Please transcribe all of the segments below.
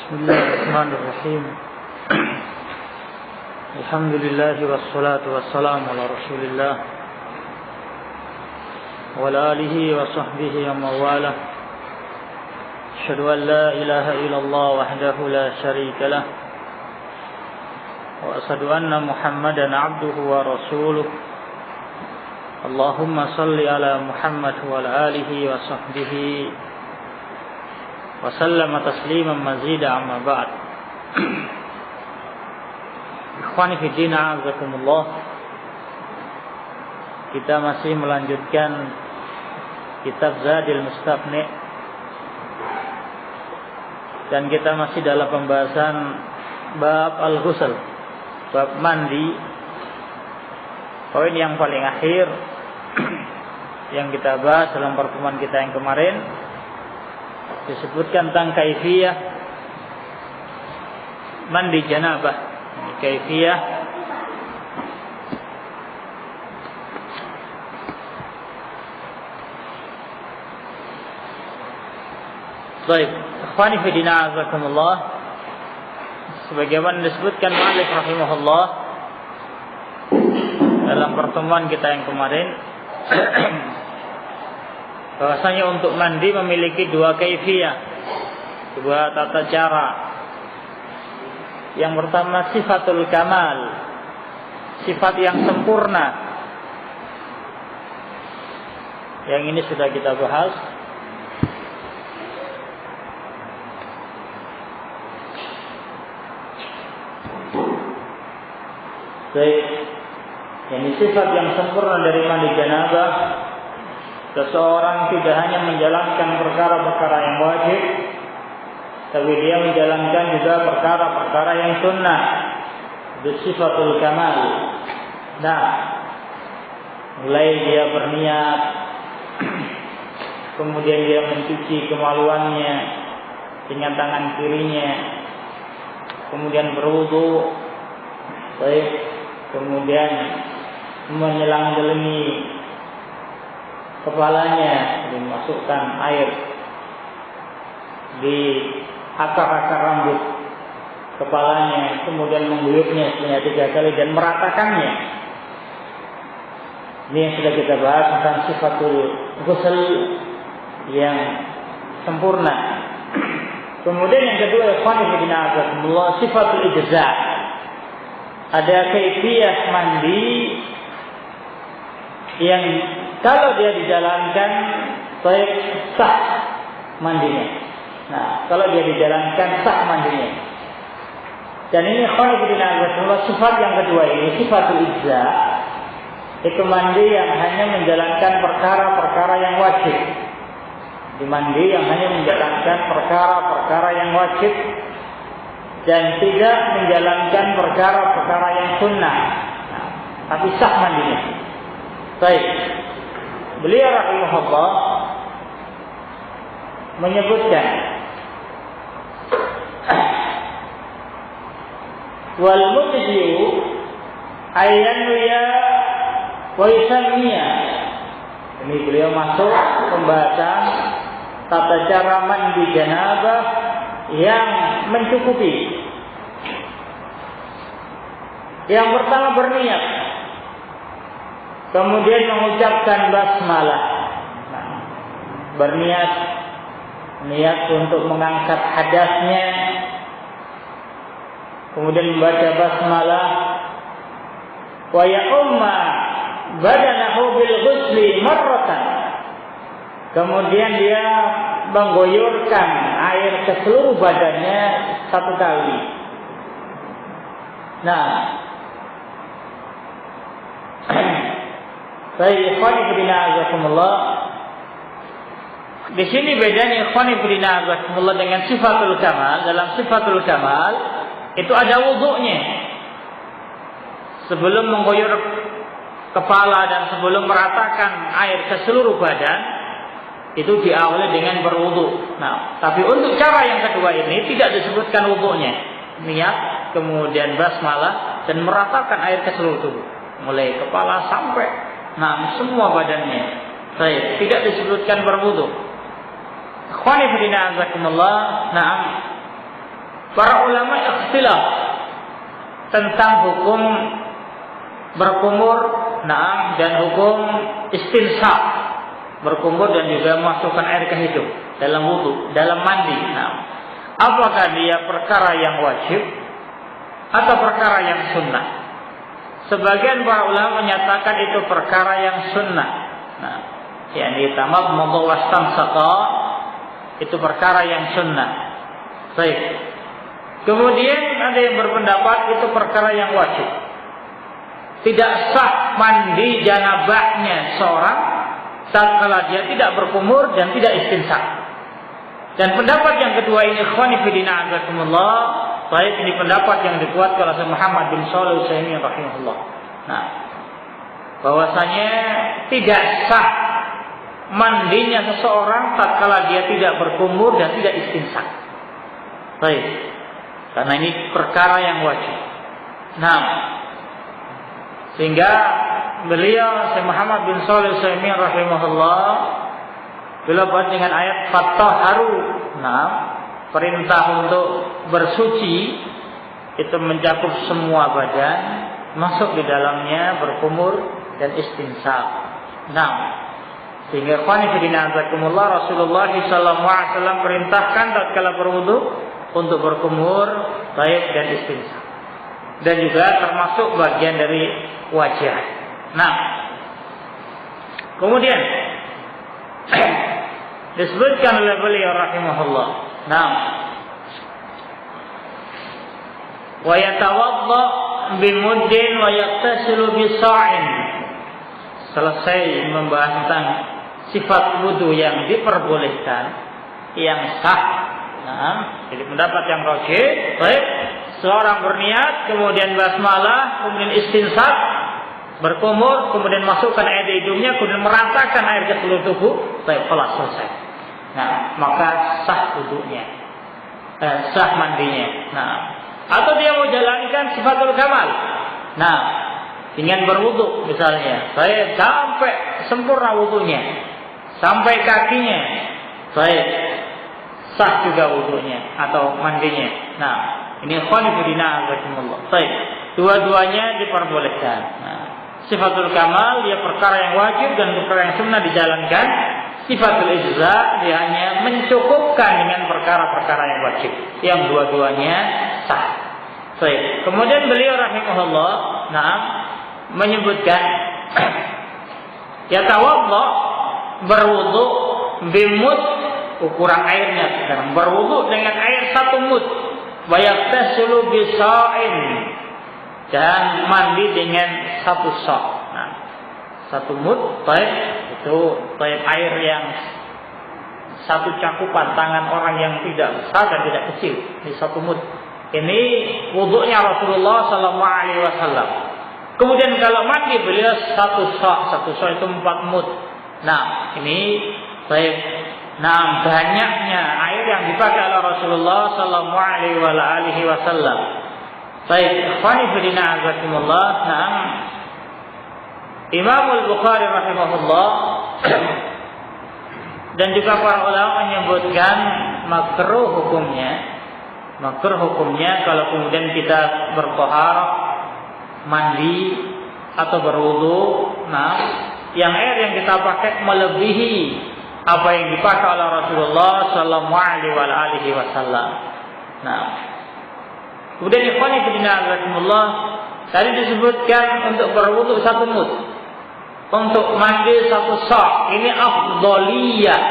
Bismillahirrahmanirrahim. Alhamdulillah wassalatu wassalamu ala Rasulillah wa ala alihi wa sahbihi wa mawalah. Asyhadu an la ilaha illallah wahdahu la syarika lah wa asyhadu anna Muhammadan abduhu wa rasuluh. Allahumma salli ala Muhammad wa ala alihi wa sahbihi wa sallama tasliman mazida amma ba'd. Ikhwani fi din, a'azakumullah. Kita masih melanjutkan kitab Zadil Mustaqni, dan kita masih dalam pembahasan bab al-ghusl, bab mandi. Poin yang paling akhir yang kita bahas dalam pertemuan kita yang kemarin disebutkan tentang kaifiyah mandi janabah. Kaifiyah baik, ikhwani fi din, azakumullah. Sebagaimana disebutkan Malik rahimahullah dalam pertemuan kita yang kemarin, bahwasanya untuk mandi memiliki dua kaifiyah, dua tata cara. Yang pertama sifatul kamal, sifat yang sempurna. Yang ini sudah kita bahas. Baik, ini sifat yang sempurna dari mandi janabah. Seseorang tidak hanya menjalankan perkara-perkara yang wajib, tapi dia menjalankan juga perkara-perkara yang sunnah. Itu sifatul kamal. Nah, mulai dia berniat, kemudian dia mencuci kemaluannya dengan tangan kirinya, kemudian berwudu, baik, kemudian menyelang-jelengi kepalanya, dimasukkan air di akar-akar rambut kepalanya, kemudian mengguyurnya sebanyak 3 kali dan meratakannya. Ini yang sudah kita bahas tentang sifatul ghusl yang sempurna. Kemudian yang kedua, ikhwan fillah, sifatul ijza. Ada kaifiyah mandi yang kalau dia dijalankan baik sah mandinya. Nah, kalau dia dijalankan sah mandinya. Dan ini khawfidillah, sifat yang kedua ini, sifatul ijza. Itu mandi yang hanya menjalankan perkara-perkara yang wajib. Di mandi yang hanya menjalankan perkara-perkara yang wajib dan tidak menjalankan perkara-perkara yang sunnah. Nah, tapi sah mandinya. Baik. Beliau rahimahullah menyebutkan wal mujzi'u ayyanuya wa yusammiya. Ini beliau masuk pembahasan tata cara mandi janabah yang mencukupi. Yang pertama berniat, kemudian mengucapkan basmalah. Nah, berniat, niat untuk mengangkat hadasnya, kemudian membaca basmalah. Wa ya'umma badanahu bil ghusli marratan. Kemudian dia menggoyorkan air ke seluruh badannya 1 kali. Nah, baik, ikhwani fillah, azakumullah. Di sini bedanya ikhwani fillah, azakumullah dengan sifatul kamal. Dalam sifatul kamal itu ada wudunya. Sebelum menggoyor kepala dan sebelum meratakan air ke seluruh badan, itu diawali dengan berwudu. Nah, tapi untuk cara yang kedua ini tidak disebutkan wudunya. Niat, kemudian basmalah dan meratakan air ke seluruh tubuh, mulai kepala sampai semua badannya. Baik, tidak disebutkan berwudu. Ikhwani fillah, azakumullah. Naam. para ulama ikhtilaf tentang hukum berkumur, dan hukum istinsaq, berkumur dan juga memasukkan air ke hidung dalam wudu, dalam mandi. Apakah dia perkara yang wajib atau perkara yang sunnah? Sebagian para ulama menyatakan itu perkara yang sunnah. Yang tamadmadu wastansaqa, itu perkara yang sunnah. Baik. Kemudian ada yang berpendapat itu perkara yang wajib. Tidak sah mandi janabahnya seorang tatkala dia tidak berkumur dan tidak istinsaq. Dan pendapat yang kedua ini, ikhwani fillah azakumullah, baik, ini pendapat yang dikuatkan oleh Muhammad bin Shalih Al-Utsaimin rahimahullah. Bahwasanya tidak sah mandinya seseorang tatkala dia tidak berkumur dan tidak istinsaq. Baik. Karena ini perkara yang wajib. Sehingga beliau Syekh Muhammad bin Shalih Al-Utsaimin rahimahullah beliau buat dengan ayat fatahharu. Perintah untuk bersuci itu mencakup semua badan, masuk di dalamnya berkumur dan istinsaq. Sehingga Rasulullah SAW perintahkan tatkala berwudu untuk berkumur, baik, dan istinsaq. Dan juga termasuk bagian dari wajah. Kemudian disebutkan oleh beliau rahimahullah. Wa yatawadda bimuddin wa yaktasilu bisa'in. Selesai membahas tentang sifat wudu yang diperbolehkan, yang sah. Jadi pendapat yang rajih, baik, seorang berniat, kemudian basmalah, kemudian istinsaq, berkumur, kemudian masukkan air di hidungnya, kemudian meratakan air ke seluruh tubuh, baik, selesai. Maka sah wudunya, sah mandinya. Atau dia mau jalankan sifatul kamal. Ingin berwudu misalnya, baik, sampai sempurna wudunya, sampai kakinya, baik, sah juga wudunya atau mandinya. Ini khonifudina azakumullah. Baik, dua-duanya diperbolehkan. Sifatul kamal dia perkara yang wajib dan perkara yang sunnah dijalankan. Sifatul ijza dia hanya mencukupkan dengan perkara-perkara yang wajib, yang dua-duanya sah. Baik, kemudian beliau rahimahullah menyebutkan yatawadda, berwudu bimud, ukuran airnya sekarang, berwudu dengan air 1 mud, wa yaktasilu bisa'in, dan mandi dengan 1 sa'. 1 mud, baik, itu baik air yang 1 cakupan tangan orang yang tidak besar dan tidak kecil. Ini 1 mud. Ini wudunya Rasulullah SAW. Kemudian kalau mandi beliau 1 sa'. 1 sa' itu 4 mud. Ini baik. Banyaknya air yang dipakai oleh Rasulullah SAW. Baik, ikhwani fillah azakumullah. Imam Al-Bukhari rahimahullah dan juga para ulama menyebutkan makruh hukumnya kalau kemudian kita bertaharah, mandi atau berwudu, yang air yang kita pakai melebihi apa yang dipakai oleh Rasulullah SAW. Kemudian ikhwan fillah azakumullah, tadi disebutkan untuk berwudu 1 mud, untuk mandi 1 sa'. Ini afdhaliyah,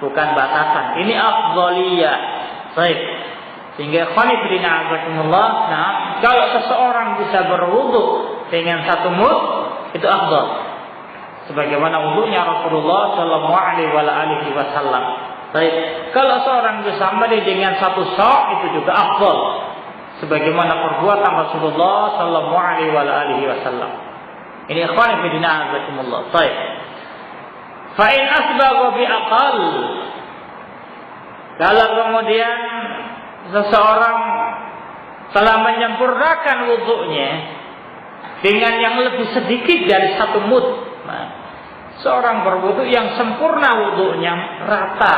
bukan batasan. Ini afdhaliyah. Baik. Sehingga ikhwan fillah azakumullah, kalau seseorang bisa berwudu dengan 1 mud, itu afdal. Sebagaimana wudunya Rasulullah SAW. Baik. Kalau seorang bisa mandi dengan 1 sa', itu juga afdal. Sebagaimana perbuatan Rasulullah SAW. Ini ikhwan fillah azakumullah. Baik. Fa in asbagha bi aqal. Kalau kemudian seseorang telah menyempurnakan wudunya dengan yang lebih sedikit dari 1 mud. Seorang berwudu yang sempurna wudunya, rata.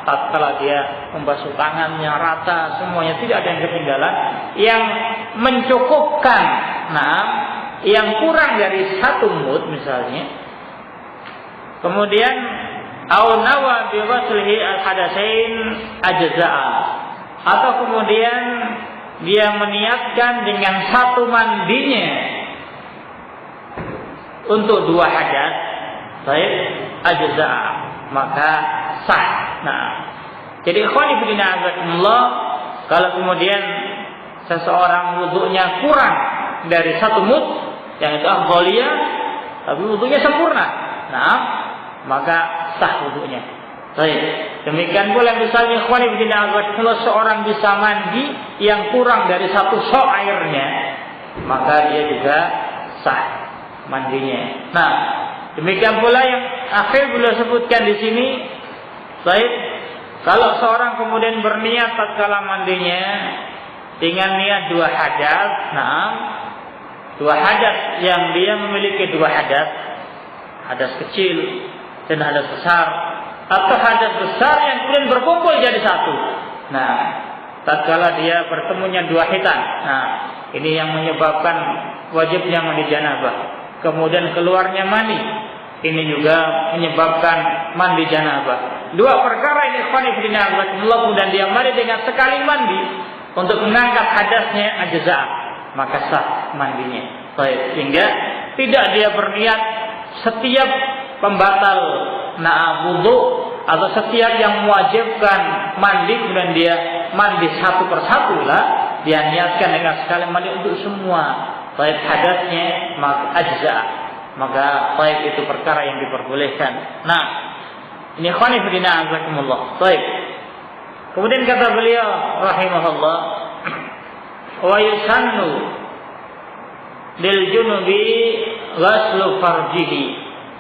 tatkala dia membasuh tangannya rata semuanya, tidak ada yang ketinggalan, yang mencukupkan, yang kurang dari 1 mud misalnya, kemudian au nawa bi ghuslihi al-hadatsain ajza'a, atau kemudian dia meniatkan dengan 1 mandinya untuk 2 hadas, baik, ajza'a, maka sah. Jadi ikhwani fillah azakumullah, kalau kemudian seseorang wudunya kurang dari 1 mud, yang itu afdhaliyah, tapi wudunya sempurna, maka sah wudunya. Baik. Demikian pula misalnya ikhwani fillah azakumullah, seorang bisa mandi yang kurang dari 1 sok airnya, maka dia juga sah mandinya. Demikian pula yang akhir beliau sebutkan di sini, baik, kalau seorang kemudian berniat tatkala mandinya dengan niat 2 hadas, 2 hadas yang dia memiliki 2 hadas, hadas kecil dan hadas besar, atau hadas besar yang kemudian berkumpul jadi 1. Tatkala dia bertemunya 2 hitan, ini yang menyebabkan wajibnya mandi janabah. Kemudian keluarnya mani, ini juga menyebabkan mandi janabah. 2 perkara ini ikhwani fillah azakumullah, kemudian dia mandi dengan sekali mandi untuk mengangkat hadasnya ajza', maka sah mandinya. Baik, sehingga tidak dia berniat setiap pembatal wudu atau setiap yang mewajibkan mandi kemudian dia mandi 1 persatu lah, dia niatkan dengan sekali mandi untuk semua baik hadasnya, maka ajza', maka baik itu perkara yang diperbolehkan. Ini ikhwani fillah azakumullah. Baik. Kemudian kata beliau rahimahullah, wa yusannu lil junubi ghaslu farjihi,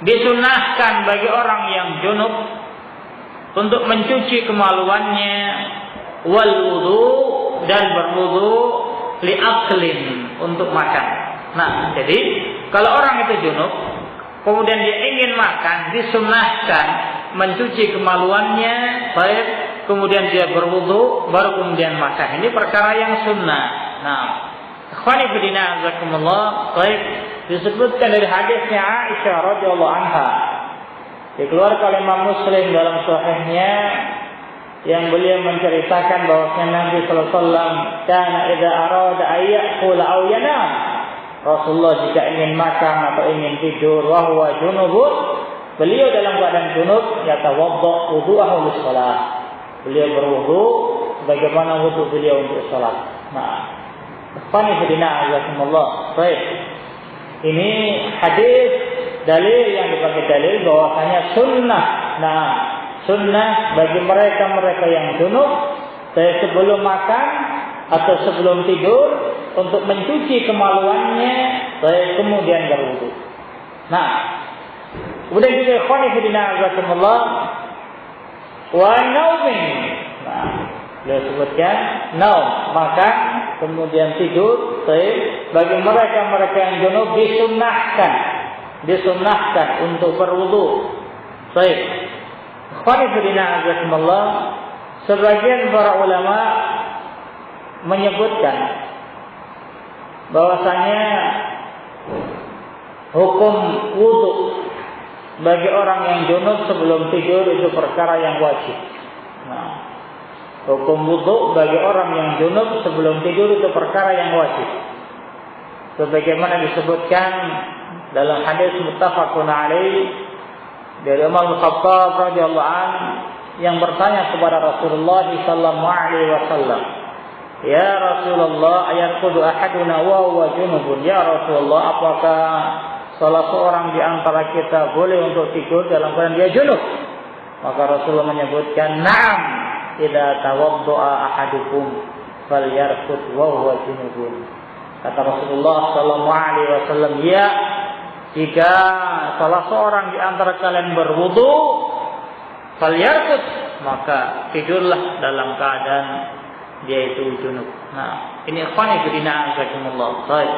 disunahkan bagi orang yang junub untuk mencuci kemaluannya, wal wudu, dan berwudu, li aklin, untuk makan. Jadi kalau orang itu junub kemudian dia ingin makan, disunahkan mencuci kemaluannya, baik, kemudian dia berwudu, baru kemudian makan. Ini perkara yang sunnah. Ikhwani fillah azakumullah, baik, disebutkan dari hadisnya Aisyah radhiyallahu anha, dikeluarkan oleh Imam Muslim dalam sahihnya, yang beliau menceritakan bahwasanya Nabi sallallahu alaihi wasallam kana idza arada ayyakula aw yanam, Rasulullah jika ingin makan atau ingin tidur, wa huwa junubun, beliau dalam keadaan junub, yatawadda wudu'ahu lis-shalah, beliau berwudu bagaimana wudu beliau untuk salat. Ikhwani fillah azakumullah. Baik. Ini hadis dalil yang dipakai dalil bahwasanya sunnah. Sunnah bagi mereka yang junub, sebelum makan atau sebelum tidur untuk mencuci kemaluannya, kemudian berwudu. Kemudian juga ikhwani fillah azakumullah, wa naumin. Beliau sebutkan naum, makan kemudian tidur, bagi mereka yang junub disunnahkan untuk berwudu. Ikhwani fillah azakumullah, sebagian para ulama menyebutkan bahwasanya hukum wudu bagi orang yang junub sebelum tidur itu perkara yang wajib. Hukum wudu bagi orang yang junub sebelum tidur itu perkara yang wajib, sebagaimana disebutkan dalam hadis muttafaqun alaih dari Umar bin Khattab radhiyallahu anhu yang bertanya kepada Rasulullah sallallahu alaihi wasallam, "Ya Rasulullah, ayarqudu ahaduna wa huwa junubun?" Ya Rasulullah, apakah salah seorang di antara kita boleh untuk tidur dalam keadaan dia junub? Maka Rasulullah menyebutkan, "Na'am, idza tawadda'a ahadukum falyarqud wa huwa junubun." Kata Rasulullah sallallahu alaihi wasallam, "Ya, jika salah seorang di antara kalian berwudu, falyarqud, maka tidurlah dalam keadaan dia itu junub." Ini ikhwani fillah azakumullah. Baik.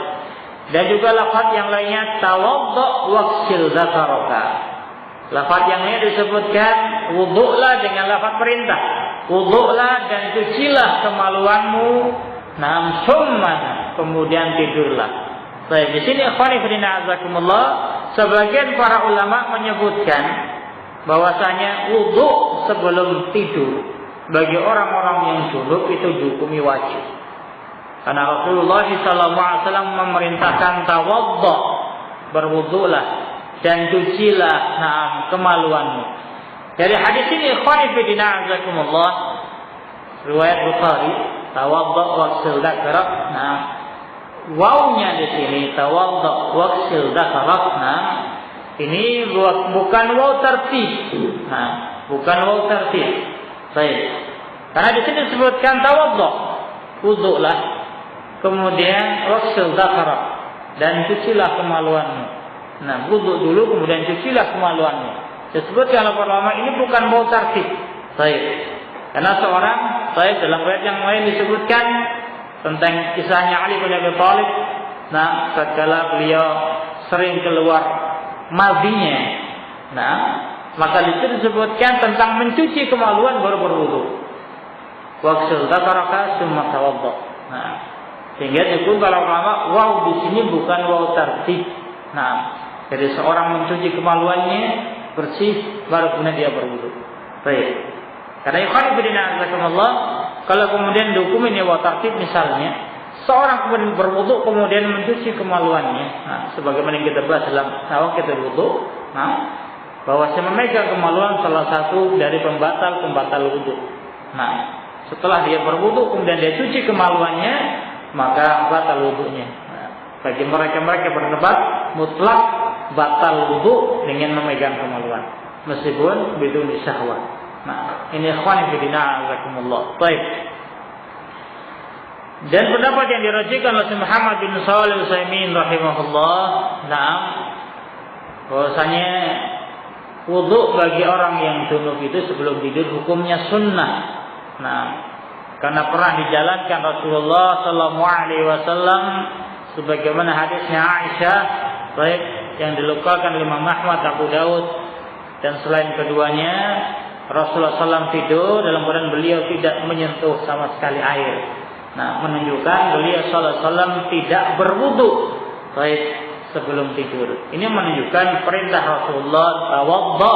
Dan juga lafaz yang lainnya tawadda waqsil zakaraka. Lafaz yang lainnya disebutkan wudu'lah dengan lafaz perintah. Wudu'lah dan cucilah kemaluanmu. Nah, summa kemudian tidurlah. Baik, di sini ikhwani fillah azakumullah, sebagian para ulama menyebutkan bahwasanya wudu sebelum tidur bagi orang-orang yang junub itu dihukumi wajib. Karena Rasulullah SAW memerintahkan tawaddu, berwudulah dan cucilah kemaluanmu. Dari hadis ini ikhwani fillah azakumullah, riwayat Bukhari, tawaddu waqsil dzakarak. Wawnya di sini tawaddu waqsil dzakarak. Ini bukan waw tertib. Bukan waw tertib. Baik. Karena di sini disebutkan tawaddu, wudulah, kemudian waqsil dzakarak dan cucilah kemaluanmu. Wudu dulu kemudian cucilah kemaluanmu. Disebutkan oleh para ulama ini bukan waw tertib. Baik. Karena seorang, baik, dalam riwayat yang lain disebutkan tentang kisahnya Ali bin Abi Thalib. Tatkala beliau sering keluar madhinya. Maka di situ disebutkan tentang mencuci kemaluan baru berwudu. Waqsil dzakaraka tsumma tawaddu. Sehingga disebut para ulama waw di sini bukan waw tertib. Jadi seorang mencuci kemaluannya bersih baru kemudian dia berwudu. Baik. Karena ikhwan fillah azakumullah, kalau kemudian dihukumi waw tertib misalnya, seorang kemudian berwudu kemudian mencuci kemaluannya, sebagaimana yang kita bahas dalam kita wudu, bahwa memegang kemaluan salah satu dari pembatal wudu. Setelah dia berwudu kemudian dia cuci kemaluannya, maka batal wudunya. Bagi mereka berdebat mutlak batal wudu dengan memegang kemaluan, meskipun bidun syahwat. Ini ikhwan fillah azakumullah. Baik. Dan pendapat yang dirajikan oleh Muhammad bin Shalih Al-Utsaimin rahimahullah, bahwasanya wudu bagi orang yang junub itu sebelum tidur hukumnya sunnah. Karena pernah dijalankan Rasulullah sallallahu alaihi wasallam sebagaimana hadisnya Aisyah, baik, yang dilukakan Imam Ahmad, Abu Daud dan selain keduanya, Rasulullah SAW tidur dalam keadaan beliau tidak menyentuh sama sekali air. Menunjukkan beliau SAW tidak berwudu baik sebelum tidur. Ini menunjukkan perintah Rasulullah tawaddu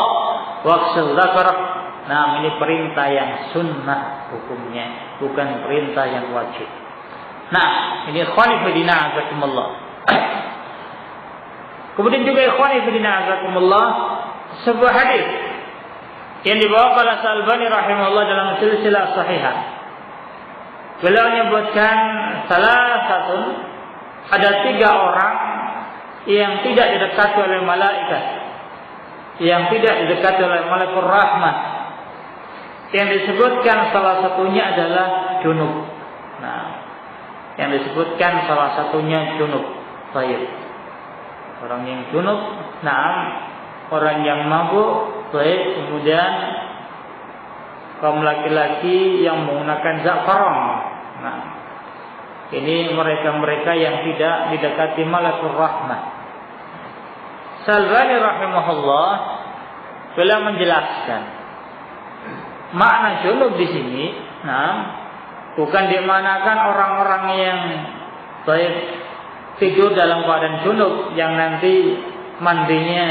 waqsil dzakarak. Ini perintah yang sunnah hukumnya, bukan perintah yang wajib. Ini ikhwani fillah azakumullah. Kemudian juga ikhwani fillah azakumullah, sebuah hadis yang dibawa oleh Al-Albani rahimahullah dalam silsilah sahihah. Beliau menyebutkan ada 3 orang yang tidak didekati oleh malaikat, yang tidak didekati oleh malaikat rahmat. Yang disebutkan salah satunya adalah junub. Yang disebutkan salah satunya junub. Baik. Orang yang junub, orang yang mabuk, baik, kemudian kaum laki-laki yang menggunakan za'faran. Ini mereka-mereka yang tidak didekati malaikat rahmat. Al-Albani rahimahullah beliau menjelaskan makna junub di sini, bukan dimanakan orang-orang yang baik tidur dalam keadaan junub yang nanti mandinya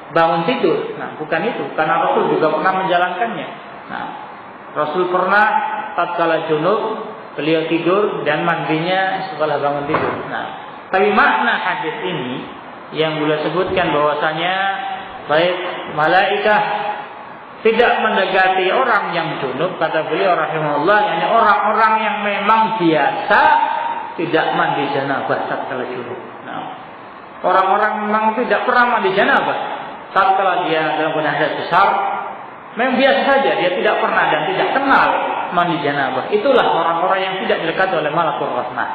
bangun tidur. Bukan itu, karena Rasul juga pernah menjalankannya. Rasul pernah tatkala junub beliau tidur dan mandinya setelah bangun tidur. Tapi makna hadis ini yang beliau sebutkan bahwasanya baik malaikat tidak mendekati orang yang junub, kata beliau rahimahullah, yakni orang-orang yang memang biasa tidak mandi janabah tatkala junub. Orang-orang memang tidak pernah mandi janabah tatkala dia dalam keadaan hadas besar, memang biasa saja, dia tidak pernah dan tidak kenal mandi janabah. Itulah orang-orang yang tidak didekati oleh malaikat rahmat.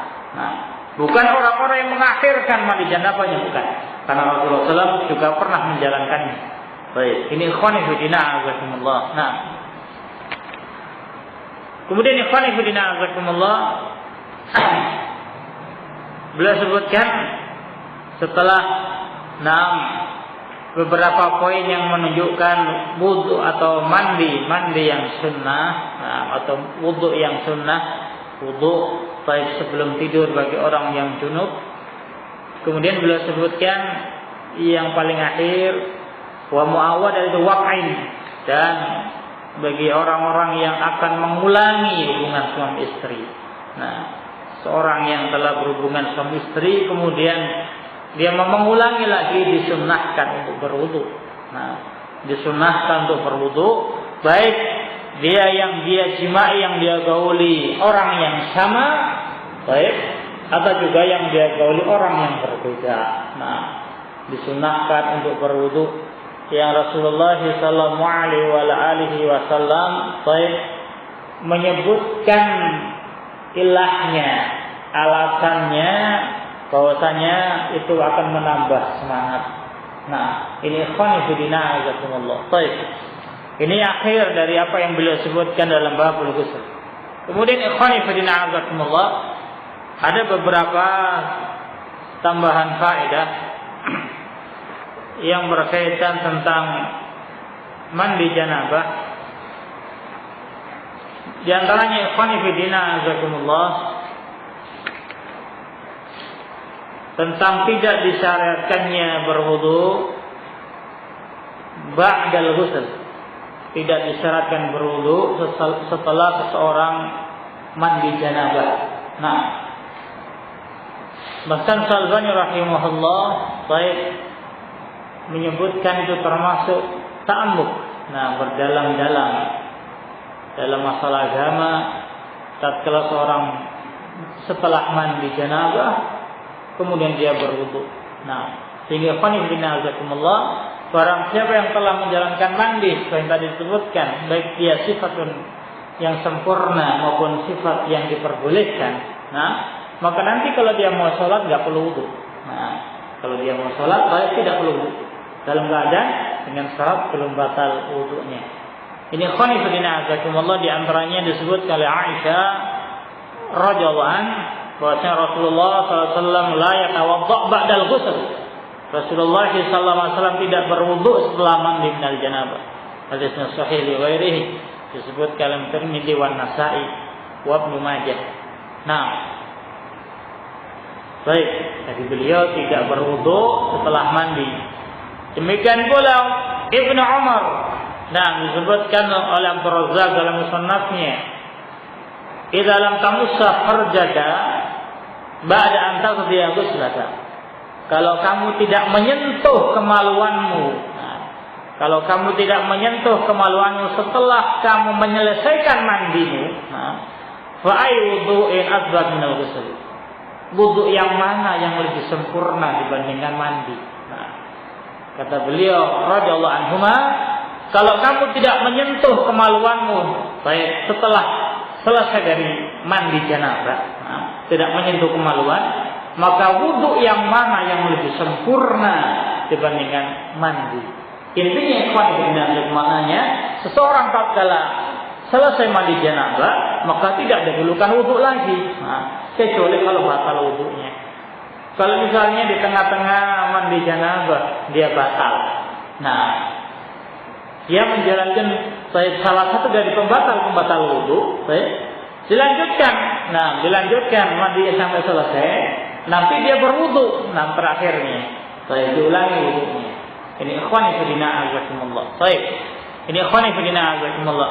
Bukan orang-orang yang mengakhirkan mandi janabahnya, bukan. Karena Rasulullah SAW juga pernah menjalankannya. Baik, ini ikhwani fillah azakumullah. Kemudian ikhwani fillah azakumullah, beliau sebutkan setelah beberapa poin yang menunjukkan wudu atau mandi yang sunnah, atau wudu yang sunnah, wudu baik sebelum tidur bagi orang yang junub. Kemudian beliau sebutkan yang paling akhir, wa muawwad itu waq'in, dan bagi orang-orang yang akan mengulangi hubungan suami istri. Nah, seorang yang telah berhubungan suami istri kemudian dia mau mengulangi lagi, disunnahkan untuk berwudu. Nah, disunnahkan untuk berwudu, baik dia yang dia jimai, yang dia gauli orang yang sama, baik, atau juga yang dia gauli orang yang berbeda. Nah, disunnahkan untuk berwudu. Yang Rasulullah sallallahu alaihi wasallam baik menyebutkan ilahnya, alasannya, bahwasanya itu akan menambah semangat. Nah, ini ikhwan fillah azakumullah. Baik. Ini akhir dari apa yang beliau sebutkan dalam babul ghusl. Kemudian ikhwan fillah azakumullah, ada beberapa tambahan faedah yang berkaitan tentang mandi janabah. Di antaranya ikhwan fillah azakumullah, tentang tidak disyariatkannya berwudu ba'dal ghusl. Tidak disyaratkan berwudu setelah seseorang mandi janabah. Nah, bahkan Syalbani rahimahullah baik menyebutkan itu termasuk ta'ammuk. Nah, berdalam-dalam dalam masalah agama, tatkala seorang setelah mandi janabah kemudian dia berwudu. Nah, sehingga qani'inazakumullah, barang siapa yang telah menjalankan mandi seperti tadi disebutkan, baik dia sifatun yang sempurna maupun sifat yang diperbolehkan, nah, maka nanti kalau dia mau sholat nggak perlu wudu. Nah, kalau dia mau sholat baik tidak perlu wudu, dalam keadaan dengan syarat belum batal wudunya. Ini qani'inazakumullah, di antaranya disebut oleh Aisyah radhiyallahu anha bahwasanya Rasulullah SAW la yatawadda ba'dal ghusl. Rasulullah SAW tidak berwudu setelah mandi minal janabah. Hadisnya sahih li ghairihi, disebut kalam Tirmidzi wan Nasa'i wa Ibnu Majah. Nah, baik, jadi beliau tidak berwudu setelah mandi. Demikian pula Ibnu Umar, nah disebutkan oleh Abdul Razzaq dalam musannafnya, idza lam tamussa farjaka ba'da an taqdiya ghuslaka. Kalau kamu tidak menyentuh kemaluanmu, kalau kamu tidak menyentuh kemaluanmu setelah kamu menyelesaikan mandimu, fa ay wudu'in asbaq min al-ghusl. Wudu yang mana yang lebih sempurna dibandingkan mandi? Nah, kata beliau radhiyallahu anhuma, kalau kamu tidak menyentuh kemaluanmu baik setelah selesai dari mandi janabah, tidak menyentuh kemaluan, maka wudu yang mana yang lebih sempurna dibandingkan mandi? Intinya ikhwan fillah, maknanya seseorang tatkala selesai mandi janabah maka tidak didahulukan wudu lagi, kecuali kalau batal wudunya. Kalau misalnya di tengah-tengah mandi janabah dia batal, nah dia menjalankan salah satu dari pembatal wudu, dilanjutkan. Nah, dilanjutkan mandi sampai selesai, nanti dia berwudu, nah terakhirnya diulangi wudunya. Ini ikhwani fillah azakumullah. Baik. Ini ikhwani fillah azakumullah.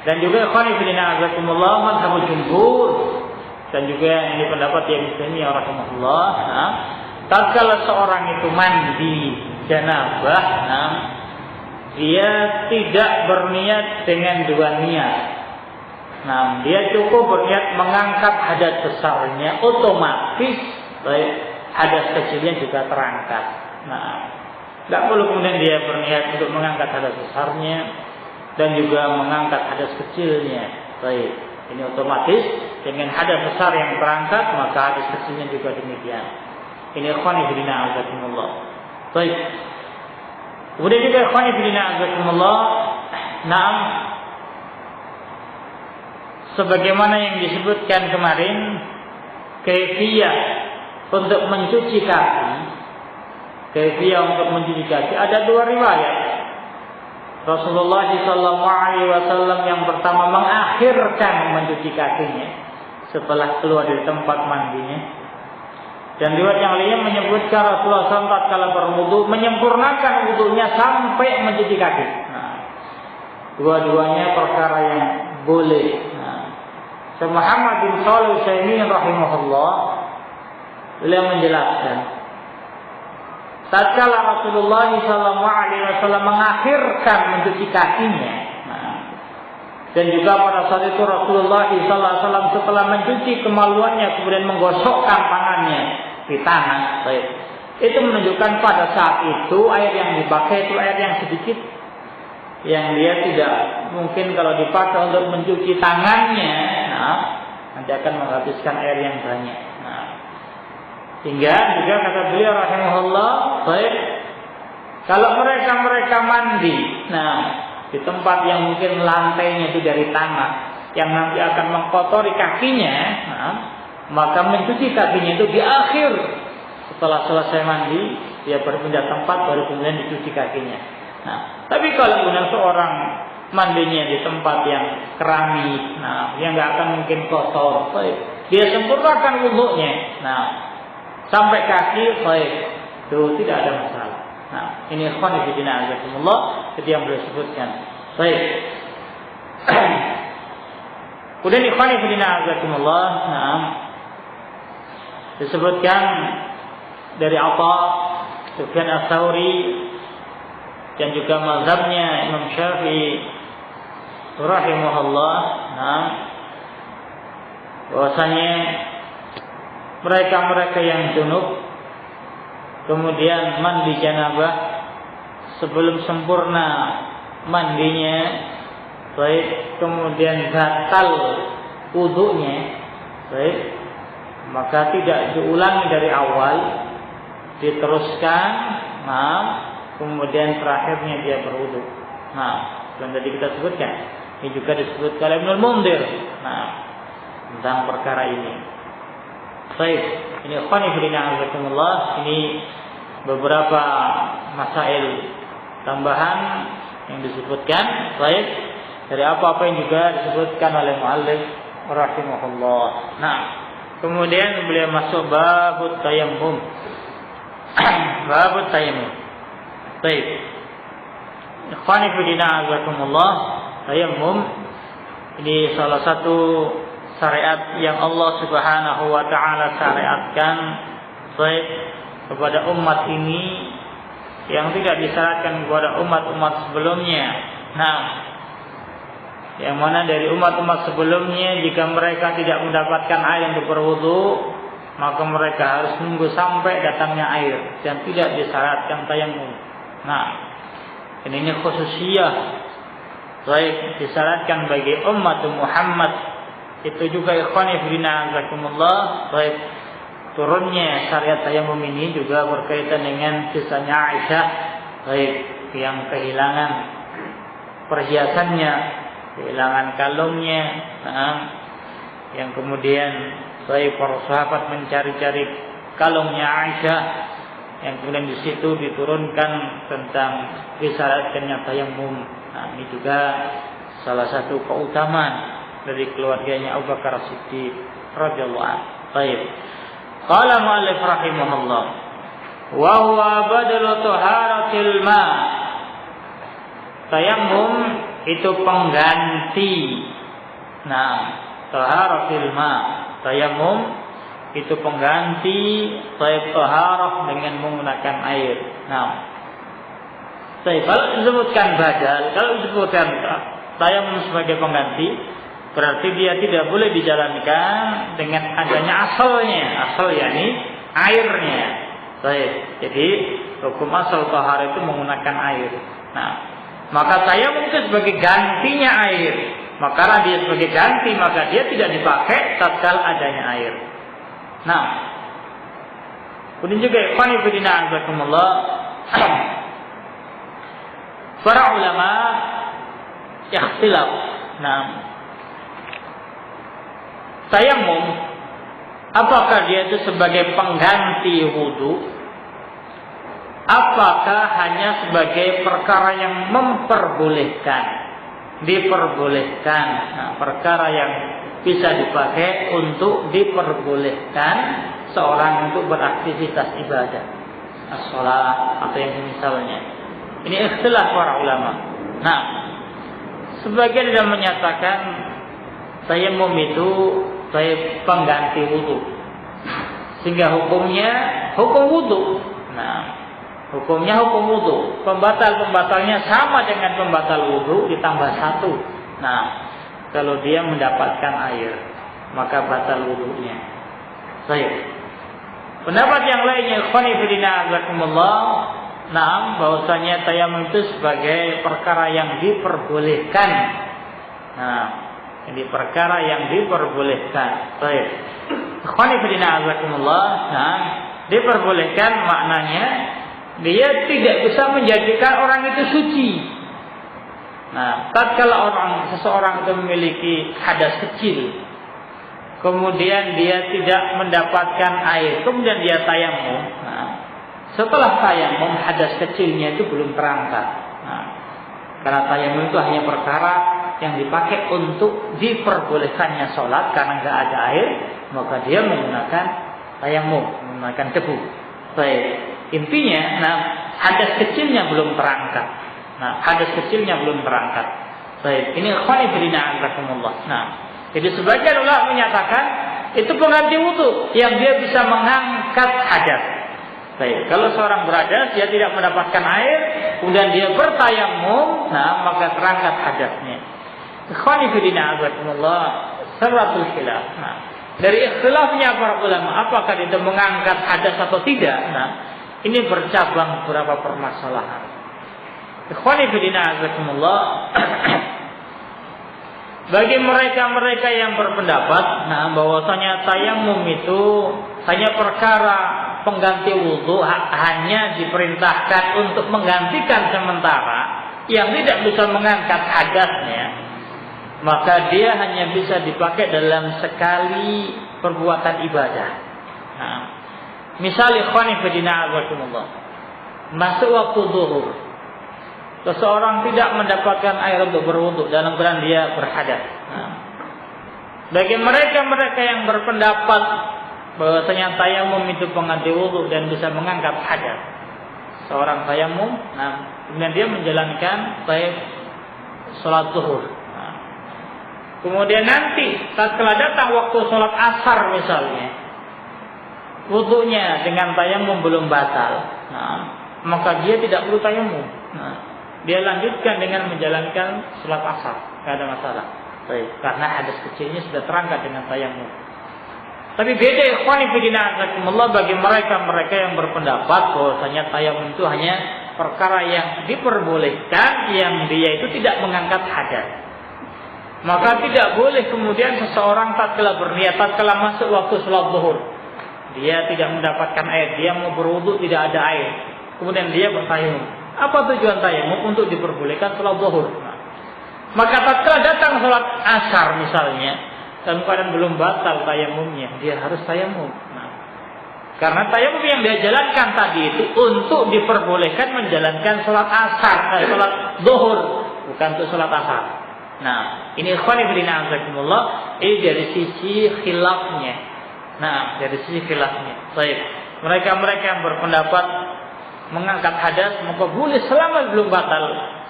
Dan juga ikhwani fillah azakumullah mazhabul jumhur, dan juga ini pendapat yang Taimiyah rahimahullah. Nah, tatkala seorang itu mandi janabah, nah, dia tidak berniat dengan dua niat. Nah, dia cukup berniat mengangkat hadas besarnya, otomatis baik hadas kecilnya juga terangkat. Nah, tidak perlu kemudian dia berniat untuk mengangkat hadas besarnya dan juga mengangkat hadas kecilnya. Baik, ini otomatis dengan hadas besar yang terangkat maka hadas kecilnya juga demikian. Ini ikhwani fillah azakumullah. Baik. Kemudian juga ikhwani fillah azakumullah, nah, sebagaimana yang disebutkan kemarin, kaifiyah untuk mencuci kaki kaifiyah untuk mencuci kaki ada dua riwayat. Rasulullah SAW yang pertama mengakhirkan mencuci kakinya setelah keluar dari tempat mandinya. Dan riwayat yang lain menyebutkan Rasulullah SAW kala berwudu menyempurnakan wudunya sampai mencuci kaki. Nah, dua-duanya perkara yang boleh. Syekh Muhammad bin Shalih Al-Utsaimin rahimahullah beliau menjelaskan, tatkala Rasulullah SAW mengakhirkan mencuci kakinya, dan juga pada saat itu Rasulullah SAW setelah mencuci kemaluannya kemudian menggosokkan tangannya di tanah, itu menunjukkan pada saat itu air yang dipakai itu air yang sedikit, yang dia tidak mungkin kalau dipakai untuk mencuci tangannya, nanti akan menghabiskan air yang banyak. Hingga juga kata beliau rahimahullah, kalau mereka mandi, di tempat yang mungkin lantainya itu dari tanah, yang nanti akan mengkotori kakinya, maka mencuci kakinya itu di akhir setelah selesai mandi, dia berpindah tempat baru kemudian dicuci kakinya. Tapi kalau kemudian seorang mandinya di tempat yang keramik, yang nggak akan mungkin kotor, dia sempurnakan wudunya, sampai kaki, itu tidak ada masalah. Ini ikhwan fillah azakumullah, itu yang beliau sebutkan. Kemudian ikhwan fillah azakumullah, disebutkan dari Atha, Sufyan Ats-Tsauri dan juga mazhabnya Imam Syafi'i rahimahullah, bahwasanya mereka yang junub kemudian mandi janabah sebelum sempurna mandinya, kemudian batal wudunya, maka tidak diulangi dari awal, diteruskan, kemudian terakhirnya dia berwudu. Dan tadi kita sebutkan, ini juga disebut oleh Ibnu Mundzir tentang perkara ini. Ini ikhwani fillah azakumullah, ini beberapa masail tambahan yang disebutkan dari apa-apa yang juga disebutkan oleh muallif rahimahullah. Kemudian beliau masuk babut tayammum. Babut tayammum. Ikhwani fillah azakumullah, tayammum ini salah satu syariat yang Allah Subhanahu wa taala syariatkan kepada umat ini yang tidak disyaratkan kepada umat-umat sebelumnya. Yang mana dari umat-umat sebelumnya jika mereka tidak mendapatkan air untuk berwudu, maka mereka harus menunggu sampai datangnya air dan tidak disyaratkan tayammum. Ini khususiyah disyaratkan bagi umat Muhammad. Itu juga ikhwani fillah azakumullah, turunnya syariat tayammum ini juga berkaitan dengan kisahnya Aisyah, yang kehilangan perhiasannya, kehilangan kalungnya, yang kemudian para sahabat mencari-cari kalungnya Aisyah, yang kemudian di situ diturunkan tentang disyaratkannya tayammum. Ini juga salah satu keutamaan dari keluarganya Abu Bakar As-Siddiq radhiyallahu anhu. Qala mu'allif rahimahullah, wa huwa badlu taharatil ma. Tayammum itu pengganti. Taharatil ma. Tayammum itu pengganti taharah dengan menggunakan air. Kalau disebutkan badal, kalau disebutkan tayammum sebagai pengganti, berarti dia tidak boleh dijalankan dengan adanya asal yakni airnya. Jadi hukum asal tahar itu menggunakan air. Maka tayammum itu sebagai gantinya air. Maka karena dia sebagai ganti, maka dia tidak dipakai tatkala adanya air. Kemudian juga ikhwan fillah azakumullah, para ulama ikhtilaf. Tayammum apakah dia itu sebagai pengganti wudu apakah hanya sebagai perkara yang memperbolehkan, diperbolehkan, perkara yang bisa dipakai untuk diperbolehkan seorang untuk beraktivitas ibadah, as-shalah atau yang misalnya. Ini ikhtilaf para ulama. Nah, sebagian yang menyatakan tayammum itu pengganti wudu, sehingga hukumnya hukum wudu. Nah, hukumnya hukum wudu. Pembatalnya sama dengan pembatal wudu ditambah satu. Nah, kalau dia mendapatkan air, maka batal wudunya. Baik. Pendapat yang lainnya, ikhwani fillah azakumullah, nah, bahwasanya tayammum itu sebagai perkara yang diperbolehkan. Nah, ini perkara yang diperbolehkan. Baik. Ikhwani fillah azakumullah, nah, diperbolehkan maknanya dia tidak bisa menjadikan orang itu suci. Nah, tatkala seseorang itu memiliki hadas kecil, kemudian dia tidak mendapatkan air, kemudian dia tayammum. Nah, setelah tayammum hadas kecilnya itu belum terangkat. Nah, karena tayammum itu hanya perkara yang dipakai untuk diperbolehkannya sholat karena nggak ada air, maka dia menggunakan tayammum, menggunakan debu. Baik. Intinya, nah, hadas kecilnya belum terangkat. Nah, hadas kecilnya belum terangkat. Baik. Ini ikhwani fillah azakumullah. Nah, jadi sebagian ulama menyatakan itu pengganti wudu yang dia bisa mengangkat hadas. Baik, kalau seorang berhadas dia tidak mendapatkan air, kemudian dia bertayammum, nah, maka terangkat hadasnya. Ikhwani fillah azakumullah, seratul khilaf. Nah, dari ikhtilafnya para ulama, apakah itu mengangkat hadas atau tidak? Nah, ini bercabang beberapa permasalahan. Ikhwani fillah azakumullah, bagi mereka-mereka yang berpendapat, nah, bahwasanya tayammum itu hanya perkara pengganti wudu, hanya diperintahkan untuk menggantikan sementara yang tidak bisa mengangkat hadasnya, maka dia hanya bisa dipakai dalam sekali perbuatan ibadah. Nah, misalnya ikhwani fillah azakumullah, masuk waktu zuhur, seseorang tidak mendapatkan air untuk berwudu dalam keadaan dia berhadas. Nah, bagi mereka yang berpendapat bahwasanya tayammum itu pengganti wudu dan bisa mengangkat hadas, seorang tayammum, nah, kemudian dia menjalankan sholat zuhur. Nah, kemudian nanti tatkala datang waktu sholat asar misalnya, wudunya dengan tayammum belum batal, nah, maka dia tidak perlu tayammum. Nah, dia lanjutkan dengan menjalankan sholat asar, tidak ada masalah. Baik, karena hadas kecilnya sudah terangkat dengan tayammum. Tapi beda ikhwani fillah azakumullah bagi mereka yang berpendapat bahwasanya tayammum itu hanya perkara yang diperbolehkan, yang dia itu tidak mengangkat hadas. Maka tidak boleh kemudian seseorang tatkala berniat, tatkala masuk waktu sholat zuhur, dia tidak mendapatkan air, dia mau berwudu tidak ada air, kemudian dia bertayammum. Apa tujuan tayammum? Untuk diperbolehkan sholat zuhur. Nah, maka tatkala datang sholat asar misalnya, dalam keadaan belum batal tayammumnya, dia harus tayammum. Nah, karena tayammum yang dia jalankan tadi itu untuk diperbolehkan menjalankan sholat asar, sholat zuhur, bukan untuk sholat asar. Nah, ini ikhwani fillah azakumullah, ini dari sisi khilafnya. Nah, dari sisi khilafnya. Baik, mereka yang berpendapat mengangkat hadas maka boleh selama belum batal.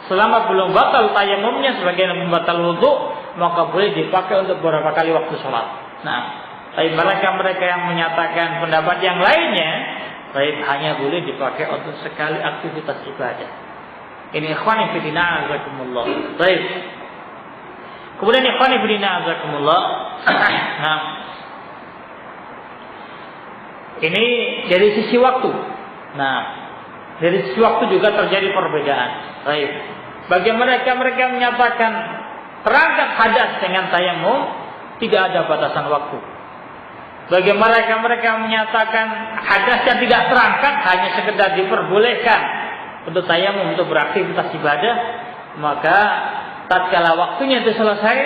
Selama belum batal tayammumnya sebagai pembatal wudu, maka boleh dipakai untuk beberapa kali waktu sholat. Nah, tapi mereka yang menyatakan pendapat yang lainnya, baik hanya boleh dipakai untuk sekali aktivitas ibadah. Ini ikhwani fillah azakumullah. Baik. Kemudian ikhwani fillah azakumullah. Nah, ini dari sisi waktu. Nah, dari sisi waktu juga terjadi perbedaan. Baik. Bagi mereka yang menyatakan terangkat hadas dengan tayammum, tidak ada batasan waktu. Bagi mereka yang menyatakan hadasnya tidak terangkat, hanya sekedar diperbolehkan untuk tayammum untuk beraktivitas ibadah, maka tatkala waktunya itu selesai,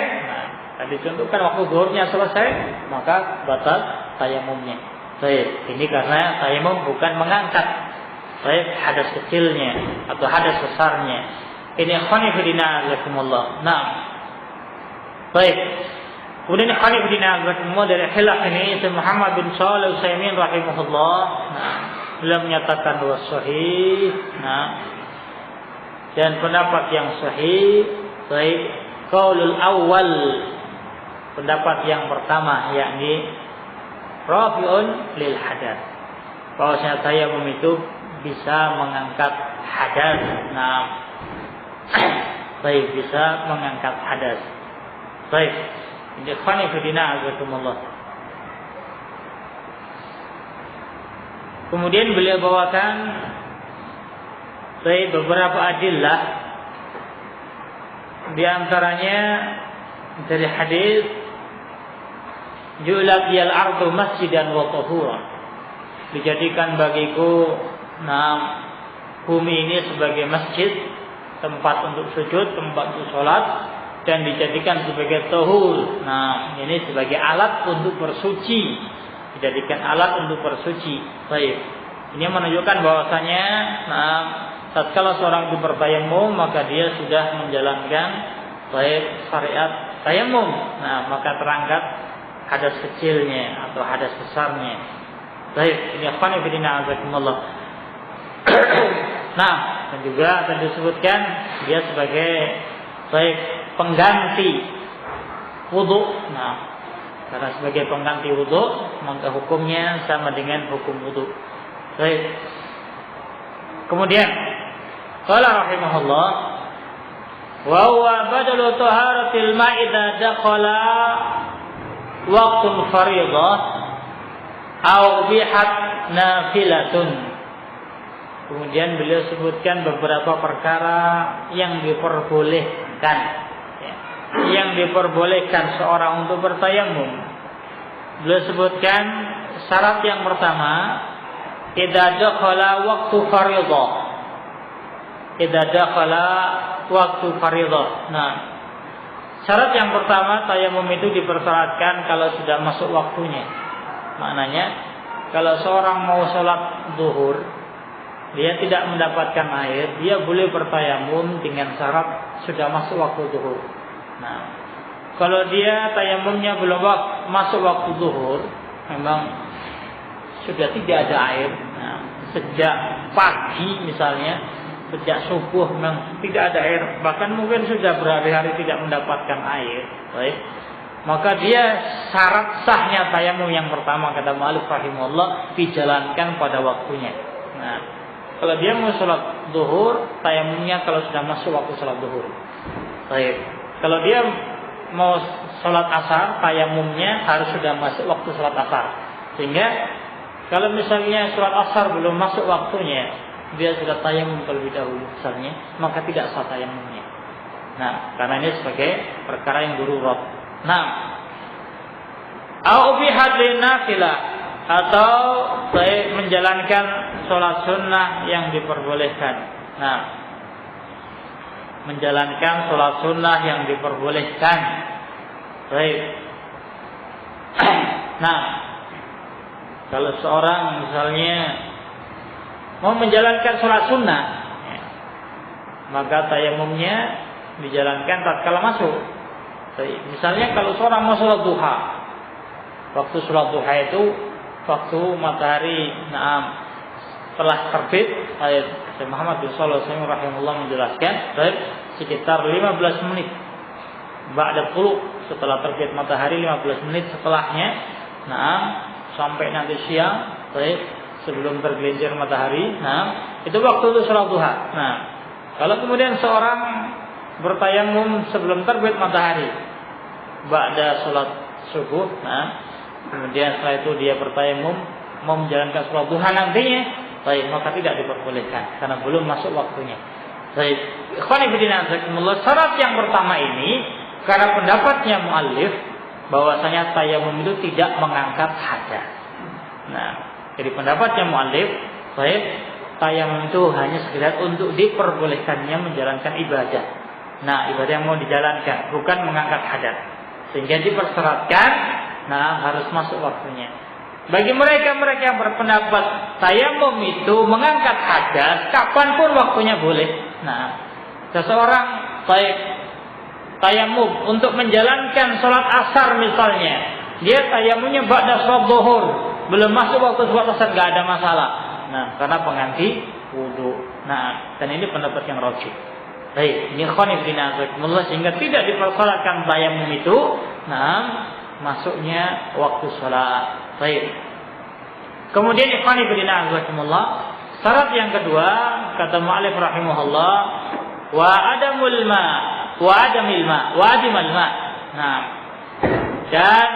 nah, dicontohkan waktu zuhurnya selesai, maka batal tayammumnya. Baik, ini karena tayammum bukan mengangkat baik hadas kecilnya atau hadas besarnya. Ini khonifidina azakumullah. Nah, baik. Kemudian khonifidina azakumullah dari khilaf ini Muhammad bin Shalih Al-Utsaimin rahimahullah. Nah, beliau menyatakan bahwa sahih. Nah, dan pendapat yang sahih, baik qaulul awal, pendapat yang pertama yakni rafi'un lil hadath. Bahwasanya tayamum itu bisa mengangkat hadas. Nah, baik bisa mengangkat hadas. Baik. Ikhwani fillah azakumullah. Kemudian beliau bawakan beberapa adillah, di antaranya dari hadis ju'lat liyal ardu masjidan wa tahuran, dijadikan bagiku bumi ini sebagai masjid, tempat untuk sujud, tempat untuk sholat, dan dijadikan sebagai tahur. Nah, ini sebagai alat untuk bersuci, dijadikan alat untuk bersuci. Baik. Ini menunjukkan bahwasanya tatkala seorang itu bertayamum, maka dia sudah menjalankan baik syariat tayamum. Nah, maka terangkat hadas kecilnya atau hadas besarnya. Baik, ini ikhwan fillah azakumullah. Nah, dan juga tadi disebutkan dia sebagai baik pengganti wudu. Nah, karena sebagai pengganti wudu, maka hukumnya sama dengan hukum wudu. Baik. Kemudian qala rahimahullah wa huwa badalu taharatil ma'idza dakhala waqtul fardhah aw bihat nafilatun. Kemudian beliau sebutkan beberapa perkara yang diperbolehkan, yang diperbolehkan seorang untuk bertayamum. Beliau sebutkan syarat yang pertama, idza dakhala waqtu fardhah. Idza dakhala waqtu fardhah. Nah, syarat yang pertama tayamum itu dipersyaratkan kalau sudah masuk waktunya. Maknanya kalau seorang mau sholat zuhur, dia tidak mendapatkan air, dia boleh bertayamum dengan syarat sudah masuk waktu zuhur. Nah, kalau dia tayamumnya belum masuk waktu zuhur, memang sudah tidak ada air. Nah, sejak pagi misalnya, sejak subuh memang tidak ada air, bahkan mungkin sudah berhari-hari tidak mendapatkan air. Baik. Maka dia syarat sahnya tayamum yang pertama kata mu'allif rahimahullah dijalankan pada waktunya. Nah, kalau dia mau sholat zuhur, tayamumnya kalau sudah masuk waktu sholat zuhur. Baik. Kalau dia mau sholat asar, tayamumnya harus sudah masuk waktu sholat asar. Sehingga kalau misalnya sholat asar belum masuk waktunya, dia sudah tayamum terlebih dahulu misalnya, maka tidak sah tayamumnya. Nah, karena ini sebagai perkara yang darurat. Nah, au bi hadlin nafilah, atau baik menjalankan sholat sunnah yang diperbolehkan. Nah, menjalankan sholat sunnah yang diperbolehkan. Baik. Nah, kalau seorang misalnya mau menjalankan sholat sunnah, maka tayamumnya dijalankan tatkala masuk. Misalnya kalau seorang mau sholat duha, waktu sholat duha itu waktu matahari telah terbit. Syekh Muhammad bin Shalih Al-Utsaimin rahimahullah menjelaskan sekitar 15 menit ba'da tulu, setelah terbit matahari 15 menit setelahnya, sampai nanti siang, sebelum tergelincir matahari, itu waktu untuk sholat duha. Nah, kalau kemudian seorang bertayamum sebelum terbit matahari, ba'da sholat subuh, kemudian setelah itu dia bertayamum mau menjalankan sholat duha nantinya, maka tidak diperbolehkan karena belum masuk waktunya. Ikhwani fillah azakumullah, syarat yang pertama ini karena pendapatnya muallif bahwasanya tayamum itu tidak mengangkat hadas. Nah, jadi pendapatnya muallif, tayamum itu hanya sekedar untuk diperbolehkannya menjalankan ibadah. Nah, ibadah yang mau dijalankan bukan mengangkat hadas. Sehingga dipersyaratkan harus masuk waktunya. Bagi mereka yang berpendapat tayamum itu mengangkat hadas, kapanpun waktunya boleh. Nah, seseorang tayamum untuk menjalankan sholat asar misalnya, dia tayamumnya ba'da sholat zuhur, belum masuk waktu sholat asar, nggak ada masalah. Nah, karena pengganti wudu. Nah, dan ini pendapat yang rajih. Baik, ini khonif dinazakumullah, sehingga tidak dipersolatkan tayamum itu. Nah, masuknya waktu sholat. Baik. Kemudian khonif dinazakumullah, syarat yang kedua kata mu'allif rahimahullah, wa adamul ma, wa adamil ma, wa adimal ma. Nah, dan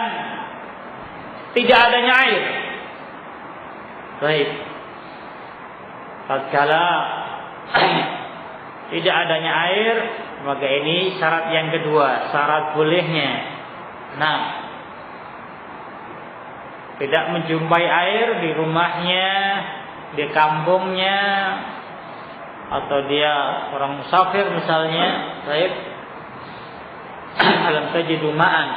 tidak adanya air. Baik. Tatkala tidak adanya air, maka ini syarat yang kedua, syarat bolehnya. Nah, tidak menjumpai air di rumahnya, di kampungnya, atau dia orang musafir misalnya, baik, alam tajidu ma'an.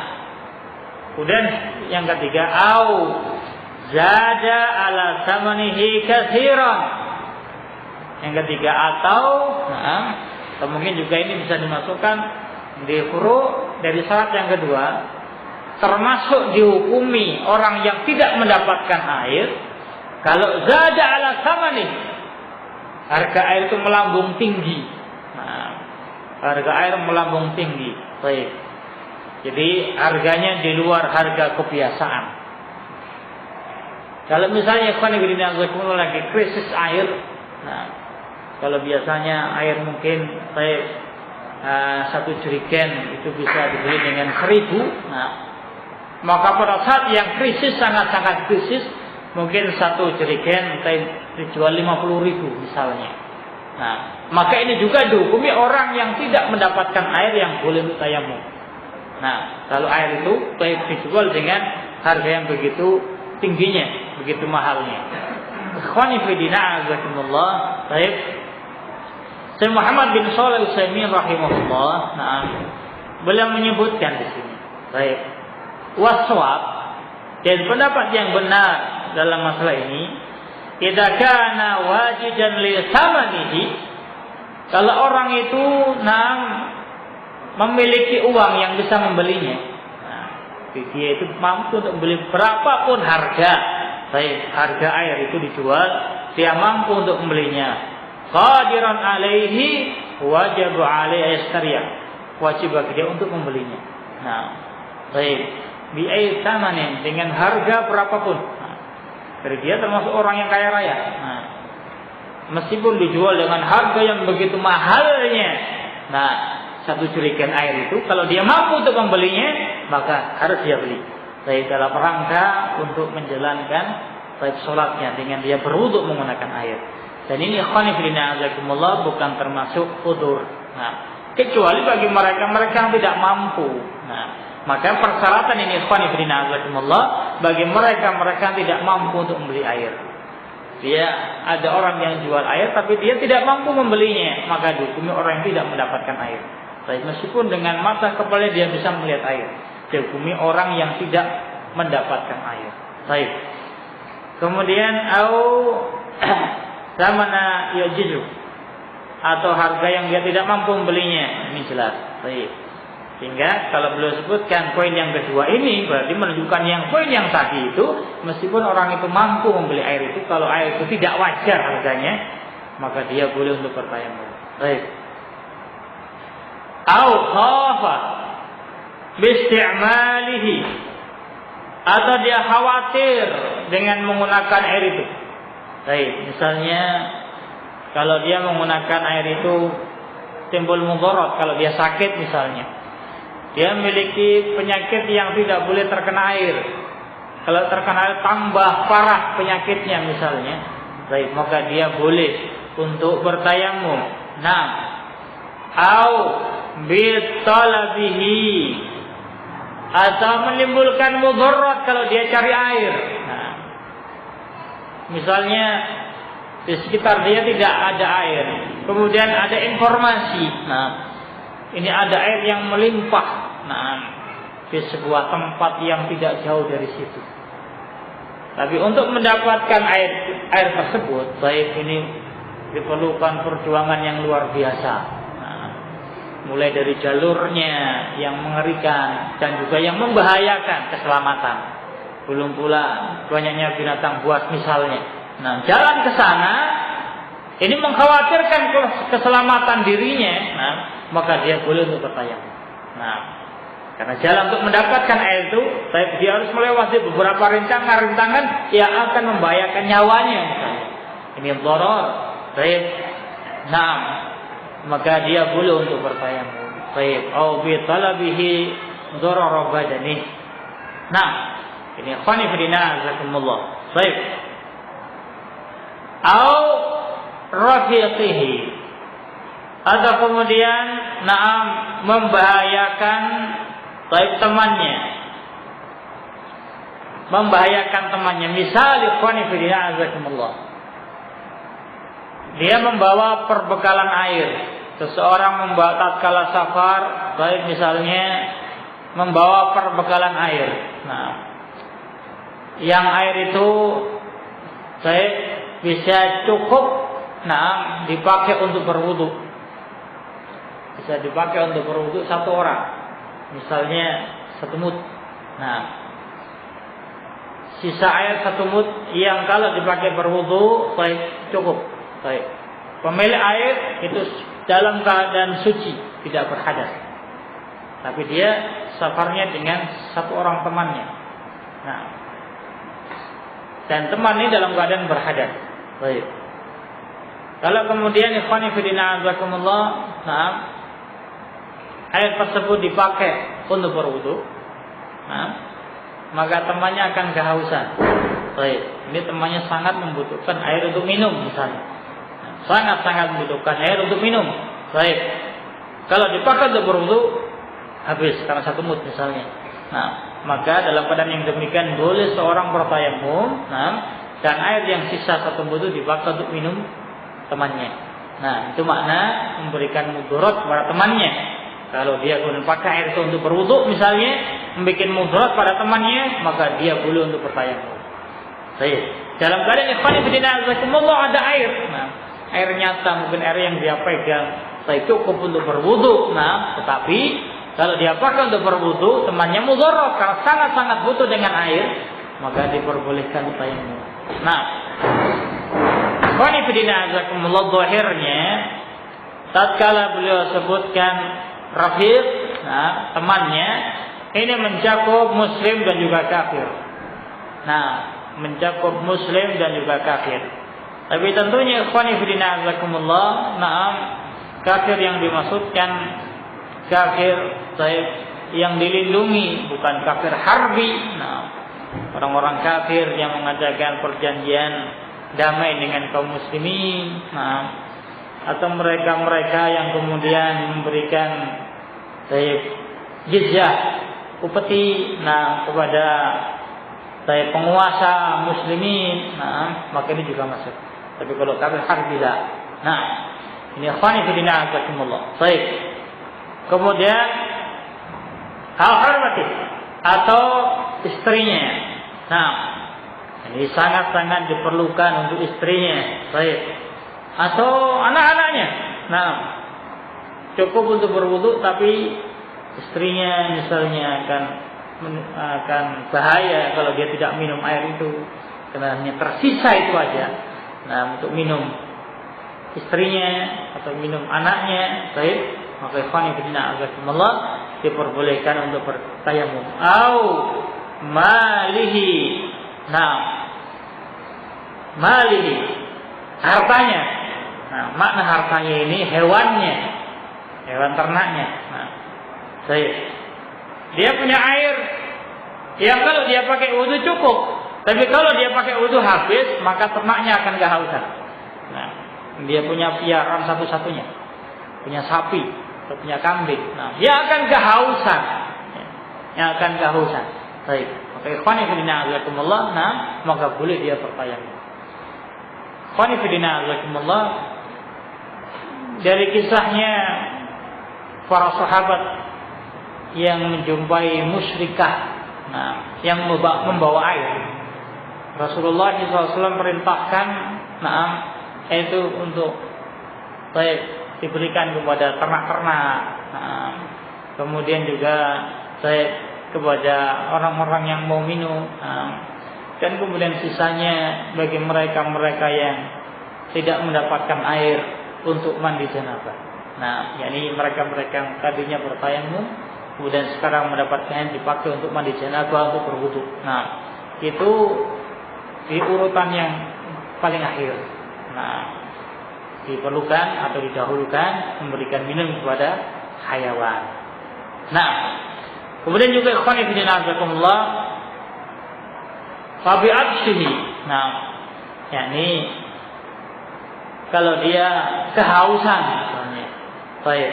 Kemudian yang ketiga, au zada ala samanihi katsiran. Yang ketiga, atau mungkin juga ini bisa dimasukkan di huruf dari syarat yang kedua, termasuk dihukumi orang yang tidak mendapatkan air kalau zada ala samani, harga air itu melambung tinggi. Nah, harga air melambung tinggi. Baik. Jadi harganya di luar harga kebiasaan. Kalau misalnya lagi krisis air, nah, kalau biasanya air mungkin satu jerigen itu bisa dibeli dengan 1.000, nah, maka pada saat yang krisis, sangat-sangat krisis, mungkin satu jerigen dijual 50.000 misalnya. Nah, maka ini juga dihukumi orang yang tidak mendapatkan air yang boleh untuk tayamum. Nah, kalau air itu dijual dengan harga yang begitu tingginya, begitu mahalnya. Ikhwani fi din a'azakumullah. Baik. Syekh Muhammad bin Shalih Al-Utsaimin rahimahullah, nah, beliau menyebutkan di sini. Baik. Waswab, dan pendapat yang benar dalam masalah ini, idza kana wajidan li samanihi, kalau orang itu memiliki uang yang bisa membelinya, nah, dia itu mampu untuk membeli berapapun harga, baik, harga air itu dijual, dia mampu untuk membelinya. Qadiran alaihi wajib alaihi yashtariya, wajib bagi dia untuk membelinya. Nah, baik, bi ai tamanin, dengan harga berapapun. Nah, jadi dia termasuk orang yang kaya raya. Nah, meskipun dijual dengan harga yang begitu mahalnya, nah, satu jerigen air itu kalau dia mampu untuk membelinya, maka harus dia beli. Baik, dalam rangka untuk menjalankan baik sholatnya dengan dia berwudu menggunakan air. Dan ini ikhwani fillah azakumullah bukan termasuk udzur. Nah, kecuali bagi mereka yang tidak mampu. Nah, maka persyaratan ini ikhwani fillah azakumullah bagi mereka yang tidak mampu untuk membeli air. Dia ada orang yang jual air tapi dia tidak mampu membelinya, maka dihukumi orang yang tidak mendapatkan air. Baik, meskipun dengan mata kepala dia bisa melihat air, dihukumi orang yang tidak mendapatkan air. Baik. Kemudian zamana yajidu, atau harga yang dia tidak mampu membelinya, ini jelas. Baik. Sehingga kalau beliau sebutkan poin yang kedua ini berarti menunjukkan yang poin yang tadi itu, meskipun orang itu mampu membeli air itu, kalau air itu tidak wajar harganya, maka dia boleh untuk bertayamum. Baik. Au khafa bi'isti'malihi, atau dia khawatir dengan menggunakan air itu. Baik, misalnya kalau dia menggunakan air itu timbul mudarat, kalau dia sakit misalnya, dia memiliki penyakit yang tidak boleh terkena air. Kalau terkena air tambah parah penyakitnya misalnya, baik, maka dia boleh untuk bertayamum. Nah, au bitalabihi, atau menimbulkan mudarat kalau dia cari air. Nah, misalnya di sekitar dia tidak ada air, kemudian ada informasi, nah, ini ada air yang melimpah, nah, di sebuah tempat yang tidak jauh dari situ. Tapi untuk mendapatkan air tersebut, baik ini diperlukan perjuangan yang luar biasa. Nah, mulai dari jalurnya yang mengerikan dan juga yang membahayakan keselamatan. Belum pula banyaknya binatang buas misalnya. Nah, jalan ke sana ini mengkhawatirkan keselamatan dirinya, nah, maka dia boleh untuk bertayamum. Nah, karena jalan untuk mendapatkan air itu, dia harus melewati beberapa rintangan yang akan membahayakan nyawanya. Misalnya. Ini dharar. Baik. Nah, maka dia boleh untuk bertayamum. Baik. Au bi talabihi dharar badani. Nah, ini khani fidina zakumullah. Baik. Au rafiqihi. Atau kemudian na'am membahayakan baik temannya. Membahayakan temannya. Misal ikhwani fillah azakumullah. Dia membawa perbekalan air. Seseorang membawa tatkala safar, baik misalnya membawa perbekalan air. Nah, yang air itu baik bisa cukup dipakai untuk berwudu. Bisa dipakai untuk berwudu satu orang. Misalnya 1 mud. Nah, sisa air 1 mud yang kalau dipakai berwudu baik cukup. Baik. Pemilik air itu dalam keadaan suci, tidak berhadas. Tapi dia safarnya dengan 1 orang temannya. Nah, dan teman ini dalam keadaan berhadas. Baik. Kalau kemudian ikhwani fillah azakumullah, nah, air tersebut dipakai untuk berwudu, nah, maka temannya akan kehausan. Baik, ini temannya sangat membutuhkan air untuk minum misalnya. Nah, sangat-sangat membutuhkan air untuk minum. Baik. Kalau dipakai untuk berwudu, habis karena 1 mud misalnya. Nah, maka dalam keadaan yang demikian boleh seorang bertayamum, nah, dan air yang sisa 1 mud itu dipakai untuk minum temannya. Nah, itu makna memberikan mudarat kepada temannya. Kalau dia guna pakai air itu untuk berwudu misalnya, membuat mudarat pada temannya, maka dia boleh untuk bertayamum. Baik. Dalam keadaan ikhwan fillah azakumullah ada air. Nah, air nyata mungkin air yang dia pegang, saya cukup untuk berwudu. Nah, tetapi kalau dia pakai untuk berwudu, temannya mudarat karena sangat-sangat butuh dengan air, maka diperbolehkan tayamum. Nah, ikhwan fillah azakumullah zahirnya tatkala beliau sebutkan rafiq, nah, temannya ini mencakup muslim dan juga kafir. Nah, mencakup muslim dan juga kafir. Tapi tentunya ikhwani fillah azakumullah, nah, kafir yang dimaksudkan kafir yang dilindungi, bukan kafir harbi. Nah, orang-orang kafir yang mengadakan perjanjian damai dengan kaum muslimin, nah, atau mereka-mereka yang kemudian memberikan jizyah upeti, nah, kepada penguasa muslimin, nah, maka ini juga masuk. Tapi kalau kafir harbi tidak. Nah, ini ikhwani fillah azakumullah. Baik. Kemudian al-harmati atau istrinya. Nah, ini sangat-sangat diperlukan untuk istrinya. Baik. Atau anak-anaknya. Nah, cukup untuk berwudu, tapi istrinya misalnya akan bahaya kalau dia tidak minum air itu, karena hanya tersisa itu aja. Nah, untuk minum istrinya atau minum anaknya, baik, maka ikhwan fillah azakumullah diperbolehkan untuk bertayamum. Au malihi. Nah, malihi, hartanya. Nah, makna hartanya ini hewannya, hewan ternaknya. Nah, baik. Dia punya air yang kalau dia pakai wudu cukup, tapi kalau dia pakai wudu habis, maka ternaknya akan kehausan. Nah, dia punya piaraan satu-satunya, punya sapi atau punya kambing. Nah, dia akan kehausan, yang akan kehausan. Baik. Maka ikhwani fillah azakumullah, nah, maka boleh dia bertayamum. Ikhwani fillah azakumullah, dari kisahnya para sahabat yang menjumpai musyrikah, nah, yang membawa air. Rasulullah SAW perintahkan, itu untuk baik diberikan kepada ternak-ternak, kemudian juga baik kepada orang-orang yang mau minum, dan kemudian sisanya bagi mereka-mereka yang tidak mendapatkan air untuk mandi janabah. Yakni mereka-mereka yang tadinya bertayamum kemudian sekarang mendapatkan dipakai untuk mandi janabah, untuk berwudu. Itu di urutan yang paling akhir. Diperlukan atau didahulukan memberikan minum kepada hayawan. Kemudian juga ikhwan fillah azakumullah fa bi'atshihi. Yakni kalau dia kehausan misalnya. Baik.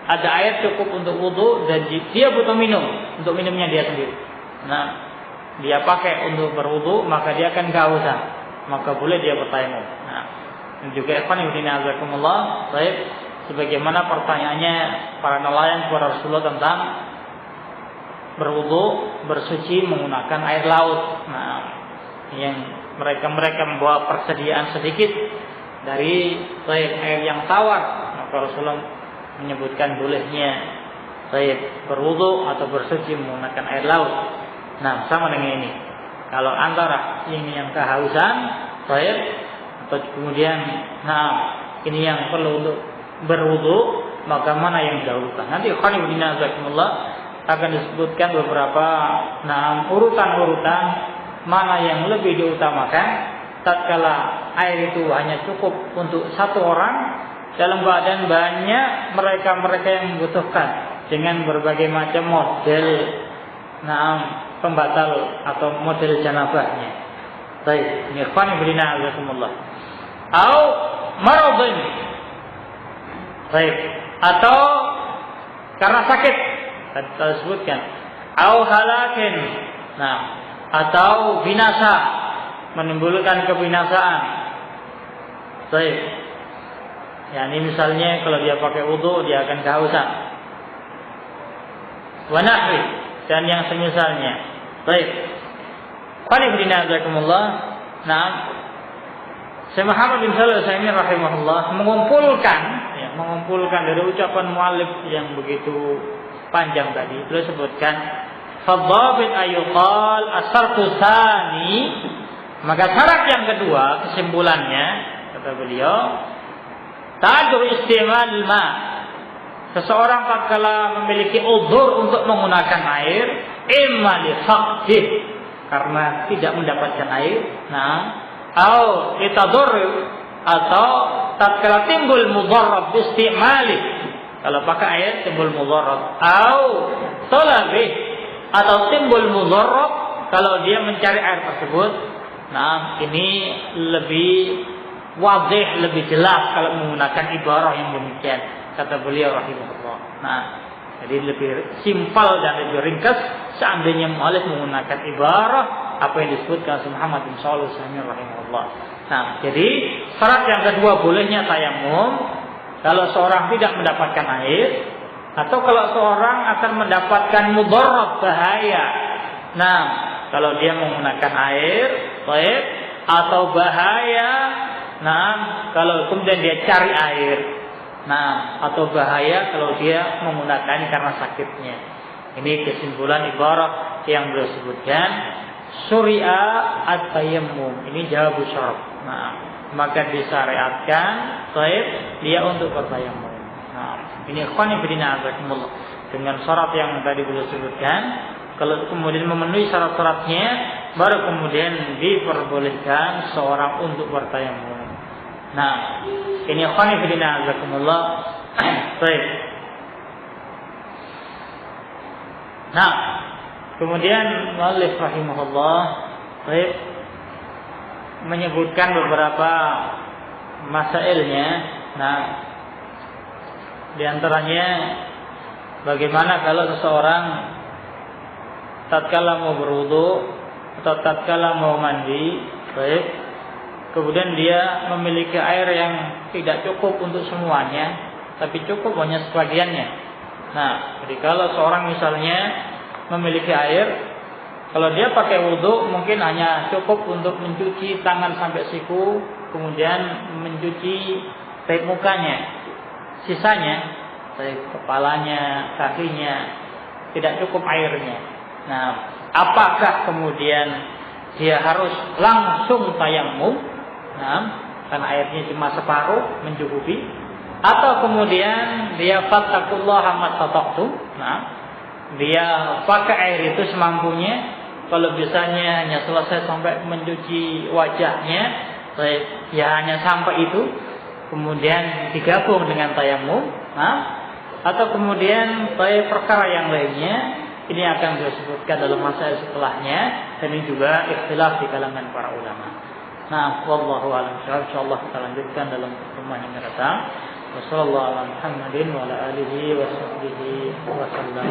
Ada air cukup untuk wudu dan dia butuh minum untuk minumnya dia sendiri. Dia pakai untuk berwudu, maka dia akan kehausan, maka boleh dia bertayamum. Dan juga ikhwan fillah azakumullah, baik, sebagaimana pertanyaannya para nelayan kepada Rasulullah tentang berwudu, bersuci menggunakan air laut. Yang mereka membawa persediaan sedikit dari air yang tawar, maka Rasulullah menyebutkan bolehnya berwudu atau bersuci menggunakan air laut. Sama dengan ini. Kalau antara ini yang kehausan, atau kemudian ini yang perlu untuk berwudu, maka mana yang didahulukan? Nanti ikhwan fillah azakumullah akan disebutkan beberapa urutan-urutan mana yang lebih diutamakan tatkala air itu hanya cukup untuk satu orang dalam keadaan banyak mereka yang membutuhkan dengan berbagai macam model pembatal atau model janabahnya. Baik, ikhwan fillah azakumullah. Au maradhin. Baik, atau karena sakit kita sebutkan. Au halakin. Atau binasa, menimbulkan kebinasaan. Baik. Ini misalnya kalau dia pakai wudu dia akan kehausan. Wa nahwi, dan yang semisalnya. Baik. Qani bina jazakumullah. Syekh Muhammad bin Shalih Al-Utsaimin rahimahullah mengumpulkan dari ucapan muallif yang begitu panjang tadi. Beliau sebutkan fadhabit ayuqal as-sartu tsani, maka syarat yang kedua kesimpulannya kata beliau ta'adzur istimal ma. Seseorang tatkala memiliki uzur untuk menggunakan air, imma li faqdih, karena tidak mendapatkan air, atau litadur, atau tatkala timbul mudarrab istimali, kalau pakai air timbul mudarrab, atau talabih, atau timbul mudarrab kalau dia mencari air tersebut. Ini lebih wazih, lebih jelas kalau menggunakan ibarah yang demikian, kata beliau rahimahullah. Jadi lebih simpel dan lebih ringkas seandainya mu'alif menggunakan ibarah apa yang disebutkan Syekh Muhammad bin Shalih Al-Utsaimin rahimahullah. Jadi syarat yang kedua bolehnya tayamum kalau seorang tidak mendapatkan air, atau kalau seorang akan mendapatkan mudarrab, bahaya. Kalau dia menggunakan air, baik, atau bahaya. Kalau kemudian dia cari air. Atau bahaya kalau dia menggunakan karena sakitnya. Ini kesimpulan ibarat yang beliau sebutkan. Syuri'a at-tayammum. Ini jawab syarat. Maka disyariatkan baik dia untuk bertayamum. Ini ikhwan fillah azakumullah. Dengan syarat yang tadi beliau sebutkan. Kalau kemudian memenuhi syarat-syaratnya, baru kemudian diperbolehkan seorang untuk bertayamum. Ini ikhwan fillah azakumullah. Baik. Kemudian muallif rahimahullah baik menyebutkan beberapa masailnya. Di antaranya bagaimana kalau seseorang tatkala mau berwudu atau tatkala mau mandi, baik, kemudian dia memiliki air yang tidak cukup untuk semuanya, tapi cukup hanya sebagiannya. Jadi kalau seorang misalnya memiliki air Kalau dia pakai wudhu mungkin hanya cukup untuk mencuci tangan sampai siku, kemudian mencuci baik mukanya, sisanya baik kepalanya, kakinya, tidak cukup airnya. Nah, apakah kemudian dia harus langsung tayamum? Nah, karena airnya cuma separuh mencukupi, atau kemudian dia fattaqullaha mastata'tum. Nah, dia pakai air itu semampunya. Kalau misalnya hanya selesai sampai mencuci wajahnya, ya hanya sampai itu, kemudian digabung dengan tayamum. Nah, atau kemudian perkara yang lainnya, ini akan disebutkan dalam masalah setelahnya, dan ini juga ikhtilaf di kalangan para ulama. Nah, wallahu a'lam. Insyaallah kita lanjutkan dalam pertemuan yang akan datang. Wassallallahu ala Muhammadin wa ala alihi wa sahbihi wa sallam.